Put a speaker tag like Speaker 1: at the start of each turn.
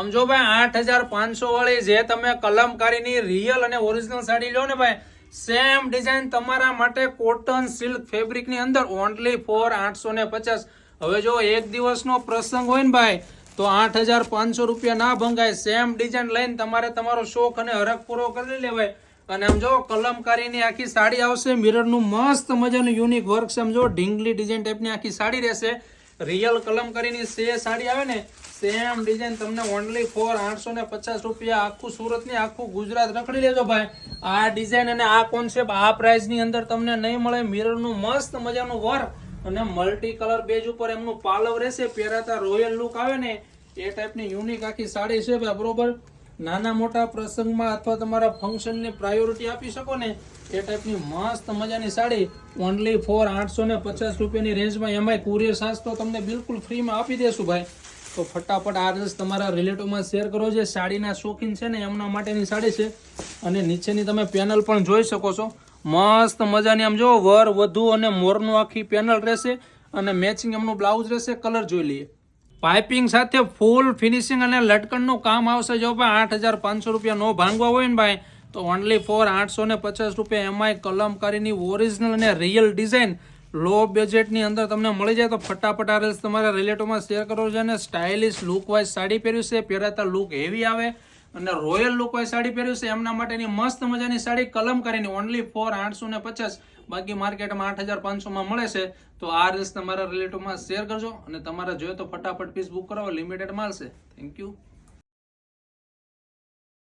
Speaker 1: સમજો ભાઈ 8500 વાળી જે તમે કલમકારીની રિયલ અને ઓરિજિનલ સાડી લો ને ભાઈ, સેમ ડિઝાઇન તમારા માટે કોટન સિલ્ક ફેબ્રિક ની અંદર ઓનલી ફોર 850. હવે જો એક દિવસનો પ્રસંગ હોય ને ભાઈ તો 8500 રૂપિયા ના ભંગાય. સેમ ડિઝાઇન લઈને તમારે તમારો શોખ અને હરખ પૂરો કરી લેવાય. અને આમ જો કલમકારીની આખી સાડી આવશે, મિરરનું મસ્ત મજાનું યુનિક વર્ક. સમજો ઢીંગલી ડિઝાઇન ટાઈપની આખી સાડી રહેશે. રિયલ કલમકારીની સાડી આવે ને સેમ ડિઝાઇન તમને ઓનલી ફોર 850 રૂપિયા. આખું સુરત ની આખું ગુજરાત રખડી લેજો ભાઈ. આ ડિઝાઇન અને આ કોન્સેપ્ટ આ પ્રાઇસ ની અંદર તમને નહીં મળે. મિરરનું મસ્ત મજાનું વર્ક અને મલ્ટી કલર બેઝ ઉપર એમનું પાલવ રહેશે. પહેરાતા રોયલ લુક આવે ને એ ટાઈપની યુનિક આખી સાડી છે ભાઈ, બરોબર. નાના મોટા પ્રસંગમાં અથવા તમારા ફંક્શનની પ્રાયોરિટી આપી શકો ને એ ટાઈપની મસ્ત મજાની સાડી ઓનલી ફોર 850 રૂપિયાની રેન્જમાં. એમાંય કુરિયર ચાર્જ તો તમને બિલકુલ ફ્રીમાં આપી દેશું ભાઈ. તો ફટાફટ આ રીલ્સ તમારા રિલેટિવમાં શેર કરો. જે સાડીના શોખીન છે ને એમના માટેની સાડી છે. અને નીચેની તમે પેનલ પણ જોઈ શકો છો, મસ્ત મજાની. આમ જો વર વધુ અને મોરનું આખી પેનલ રહેશે અને મેચિંગ એમનું બ્લાઉઝ રહેશે. કલર જોઈ લઈએ. પાઇપિંગ સાથે ફૂલ ફિનિશિંગ અને લટકણનું કામ આવશે. જો ભાઈ 8500 રૂપિયા નો ભાંગવા હોય ને ભાઈ તો ઓનલી ફોર 850 રૂપિયા. એમાંય કલમકારીની ઓરિજિનલ અને રિયલ ડિઝાઇન લો બજેટની અંદર તમને મળી જાય. તો ફટાફટ આ રીલ્સ તમારા રિલેટિવમાં શેર કરો છો. અને સ્ટાઇલિશ લુક વાઇઝ સાડી પહેર્યું છે, પહેરાતા લુક હેવી આવે અને રોયલ લુક વાઇઝ સાડી પહેર્યું છે એમના માટેની મસ્ત મજાની સાડી કલમકારીની ઓનલી ફોર 850. બાકી માર્કેટમાં 8500 માં મળે છે. તો આ રીલ્સ તમારા રિલેટિવમાં શેર કરજો અને તમારા જોઈએ તો ફટાફટ પીસ બુક કરાવો. લિમિટેડ માલ છે. Thank you.